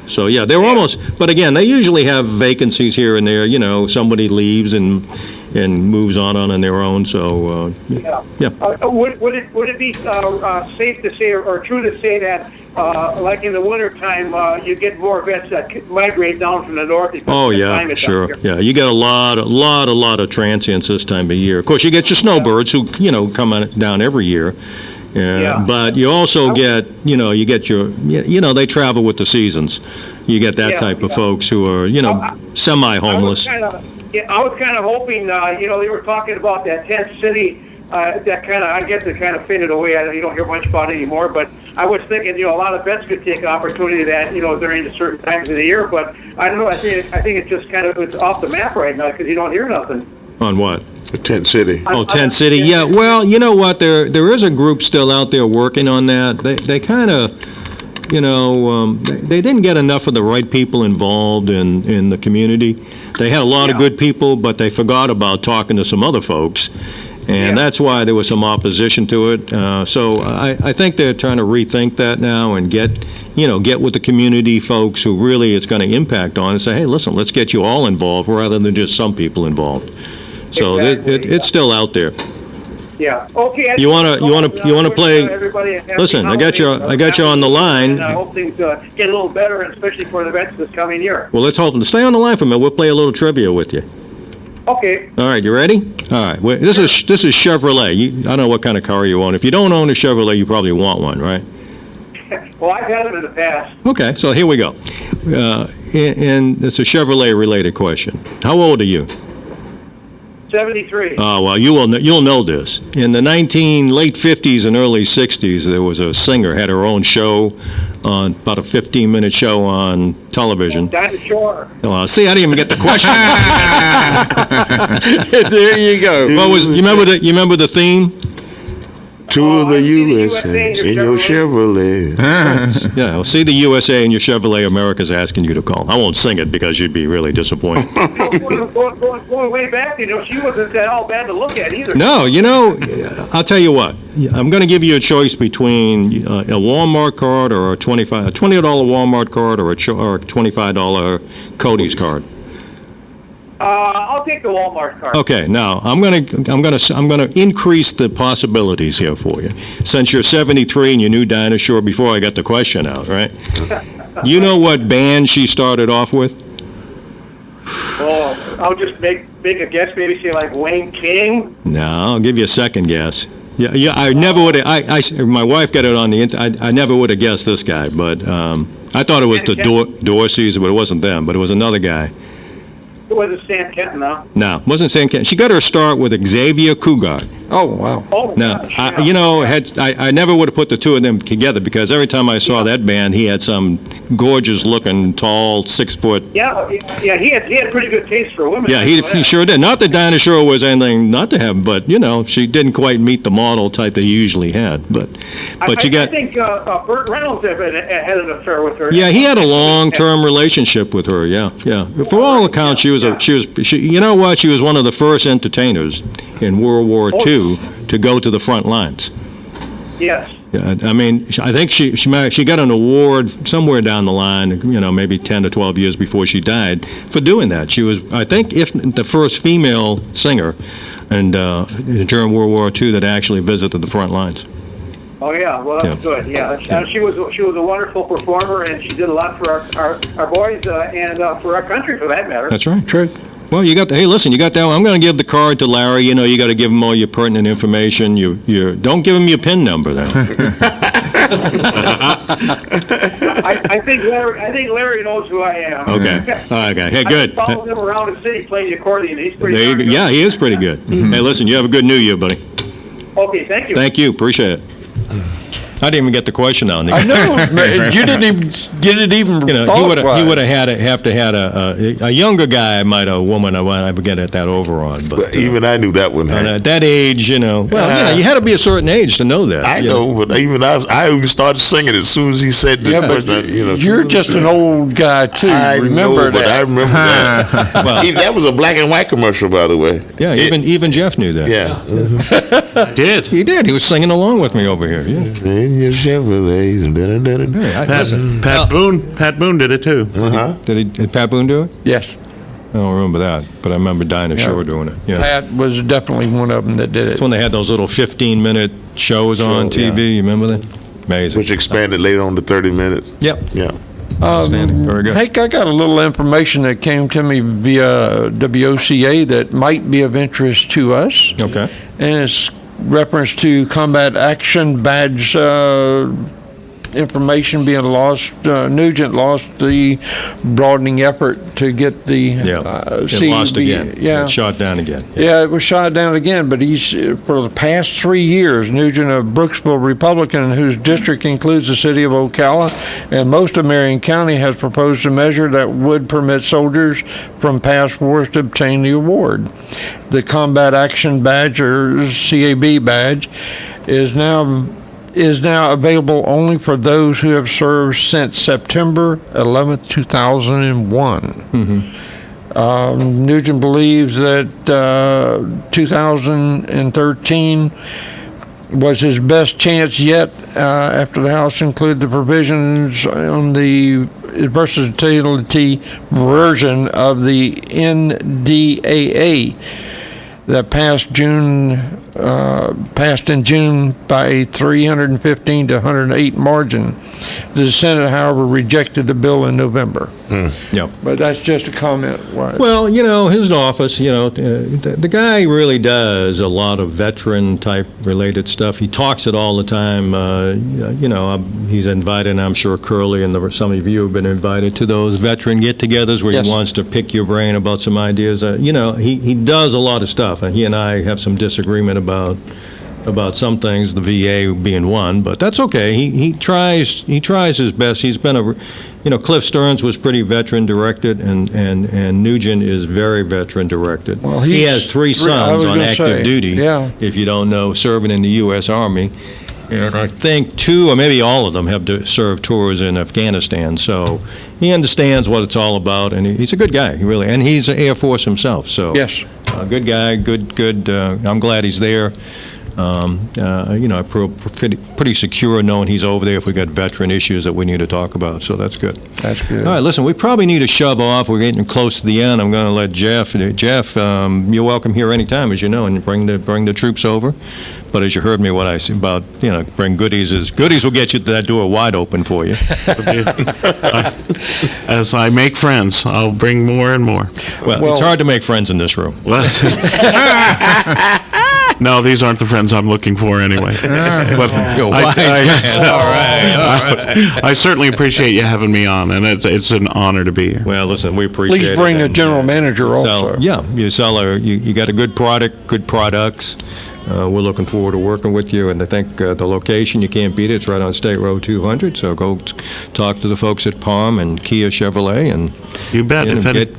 So yeah, they're almost. But again, they usually have vacancies here and there. Somebody leaves and moves on their own. So yeah. Would it be safe to say or true to say that like in the wintertime, you get more vets that migrate down from the north? because Oh the yeah, climate down sure. here? Yeah, you get a lot of transients this time of year. Of course, you get your snowbirds who come down every year. But you also get, they travel with the seasons. You get that type of folks who are, semi-homeless. I was kind of hoping, they were talking about that tent city, that kind of, I guess it kind of faded away. You don't hear much about it anymore, but I was thinking, a lot of vets could take opportunity of that, during the certain times of the year, but I don't know, I think it's just kind of, it's off the map right now because you don't hear nothing. On what? The Tent City. Oh, Tent City. Yeah. Well, you know what? There is a group still out there working on that. They kind of, they didn't get enough of the right people involved in the community. They had a lot of good people, but they forgot about talking to some other folks, and that's why there was some opposition to it. So I think they're trying to rethink that now and get with the community folks who really it's going to impact on and say, hey, listen, let's get you all involved rather than just some people involved. So it's still out there. Yeah. Okay. You wanna play? Listen, I got you on the line. And I hope things get a little better, especially for the vets this coming year. Well, let's hope. Stay on the line for a minute. We'll play a little trivia with you. Okay. All right, you ready? All right. Well, this is Chevrolet. I don't know what kind of car you own. If you don't own a Chevrolet, you probably want one, right? Well, I've had them in the past. Okay, so here we go. And it's a Chevrolet-related question. How old are you? 73. Oh, well, you'll know this. In the late 50s and early 60s, there was a singer, had her own show, on about a 15-minute show on television. Dinah Shore. See, I didn't even get the question. There you go. You remember the theme? To the USA in your Chevrolet. Yeah, well, see the USA in your Chevrolet, America's asking you to call. I won't sing it because you'd be really disappointed. Going way back, she wasn't that all bad to look at either. No, I'll tell you what. I'm going to give you a choice between a Walmart card or a $20 Walmart card or a $25 Cody's card. I'll take the Walmart card. Okay, now I'm gonna increase the possibilities here for you. Since you're 73 and you knew Dinah Shore before I got the question out, right? You know what band she started off with? Oh, I'll just make a guess. Maybe say like Wayne King. No, I'll give you a second guess. Yeah. I never would have. My wife got it on the internet. I never would have guessed this guy, but I thought it was the Dorseys, but it wasn't them. But it was another guy. It wasn't Stan Kenton, though. No, it wasn't Stan Kenton. She got her start with Xavier Cugat. Oh, wow. Now, I never would have put the two of them together because every time I saw that band, he had some gorgeous-looking, tall, 6-foot. Yeah, he had pretty good taste for women. Yeah, he sure did. Not that Dinah Shore was anything not to have, but she didn't quite meet the model type they usually had. But I think Burt Reynolds had an affair with her. Yeah, he had a long-term relationship with her. Yeah. For all accounts, she was you know what? She was one of the first entertainers in World War II to go to the front lines. Yes. Yeah, I mean, I think she got an award somewhere down the line, maybe 10 to 12 years before she died, for doing that. She was, I think, if the first female singer during World War II that actually visited the front lines. Oh yeah, well that's good. Yeah, she was a wonderful performer, and she did a lot for our boys and for our country, for that matter. That's right. True. Well, you got that one. I'm going to give the card to Larry. You got to give him all your pertinent information. You don't give him your PIN number then. I think Larry knows who I am. Okay. Hey, good. I followed him around the city playing the accordion. He's pretty There you go. good. Yeah, he is pretty good. Hey, listen, you have a good New Year, buddy. Okay, thank you. Thank you. Appreciate it. I didn't even get the question on. I know. You didn't even get it even he would have to had a younger guy, a woman, I would get at that over on. But even I knew that one. At that age, you had to be a certain age to know that. I know, but even I even started singing as soon as he said the question. You're just an old guy too. I remember know, that. But I remember that. That was a black and white commercial, by the way. Yeah, even Jeff knew that. Yeah. Did. He did. He was singing along with me over here. Yeah. In your Chevrolets and Pat Boone did it too. Did Pat Boone do it? Yes. I don't remember that, but I remember Dinah Shore doing it. Yeah. Pat was definitely one of them that did it. It's when they had those little 15-minute shows on TV. You remember that? Amazing. Which expanded later on to 30 minutes. Yep. Yeah. Outstanding. Very good. Hank, I got a little information that came to me via WOCA that might be of interest to us. Okay. And it's reference to combat action badge information being lost. Nugent lost the broadening effort to get the it lost again. Yeah. It shot down again. Yeah, it was shot down again, but he's, for the past 3 years, Nugent, a Brooksville Republican whose district includes the city of Ocala and most of Marion County, has proposed a measure that would permit soldiers from past wars to obtain the award. The Combat Action Badge, or CAB badge, is now available only for those who have served since September 11th, 2001. Nugent believes that 2013 was his best chance yet after the House included the provisions on the versatility version of the NDAA that passed in June by a 315 to 108 margin. The Senate, however, rejected the bill in November. Yeah. But that's just a comment. Well, his office, the guy really does a lot of veteran-type related stuff. He talks it all the time. He's invited, and I'm sure Curly and some of you have been invited to those veteran get-togethers where he wants to pick your brain about some ideas. He does a lot of stuff, and he and I have some disagreement about some things, the VA being one, but that's okay. He tries his best. He's been Cliff Stearns was pretty veteran directed, and Nugent is very veteran directed. Well, he has three sons on active duty. Yeah. If you don't know, serving in the U.S. Army, and I think 2 or maybe all of them have served tours in Afghanistan. So he understands what it's all about, and he's a good guy, really, and he's Air Force himself. So yes, good guy, good. I'm glad he's there. I feel pretty secure knowing he's over there if we got veteran issues that we need to talk about, so that's good. That's good. All right, listen, we probably need to shove off. We're getting close to the end. I'm going to let Jeff, you're welcome here anytime, as you know, and bring the troops over. But as you heard me, what I say about, bring goodies will get you to that door wide open for you. As I make friends, I'll bring more and more. Well, it's hard to make friends in this room. No, these aren't the friends I'm looking for anyway. But You're wise man. All right. I certainly appreciate you having me on, and it's an honor to be here. Well, listen, we appreciate it. Please bring a general manager also. You got a good product, good products. We're looking forward to working with you, and I think the location, you can't beat it. It's right on State Road 200, so go talk to the folks at Palm and Kia Chevrolet, and you bet.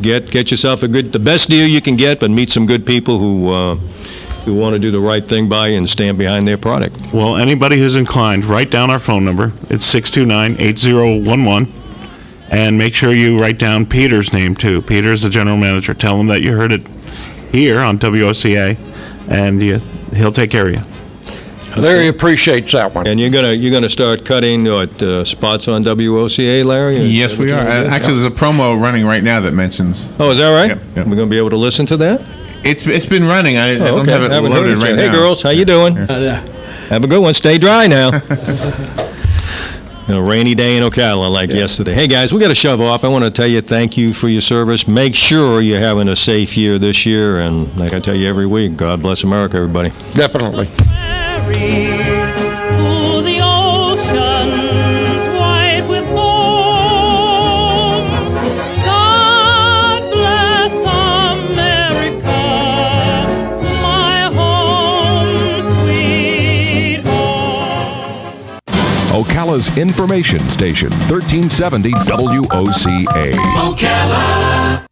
Get yourself the best deal you can get, but meet some good people who want to do the right thing by you and stand behind their product. Well, anybody who's inclined, write down our phone number. It's 629-8011. And make sure you write down Peter's name, too. Peter's the general manager. Tell him that you heard it here on WOCA, and he'll take care of you. Larry appreciates that one. And you're gonna start cutting spots on WOCA, Larry? Yes, we are. Actually, there's a promo running right now that mentions. Oh, is that right? Yep. We're going to be able to listen to that? It's been running. I don't have it loaded right now. Hey, girls, how you doing? Have a good one. Stay dry now. Rainy day in Ocala like yesterday. Hey, guys, we got to shove off. I want to tell you thank you for your service. Make sure you're having a safe year this year. And like I tell you every week, God bless America, everybody. Definitely. To the oceans white with foam. God bless America, my home, sweet home. Ocala's information station, 1370 WOCA. Ocala.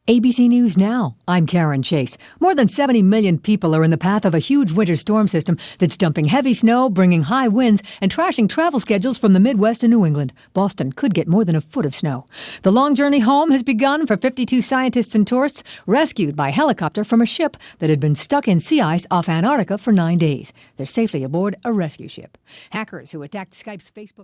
ABC News Now. I'm Karen Chase. More than 70 million people are in the path of a huge winter storm system that's dumping heavy snow, bringing high winds, and trashing travel schedules from the Midwest to New England. Boston could get more than a foot of snow. The long journey home has begun for 52 scientists and tourists rescued by helicopter from a ship that had been stuck in sea ice off Antarctica for 9 days. They're safely aboard a rescue ship. Hackers who attacked Skype's Facebook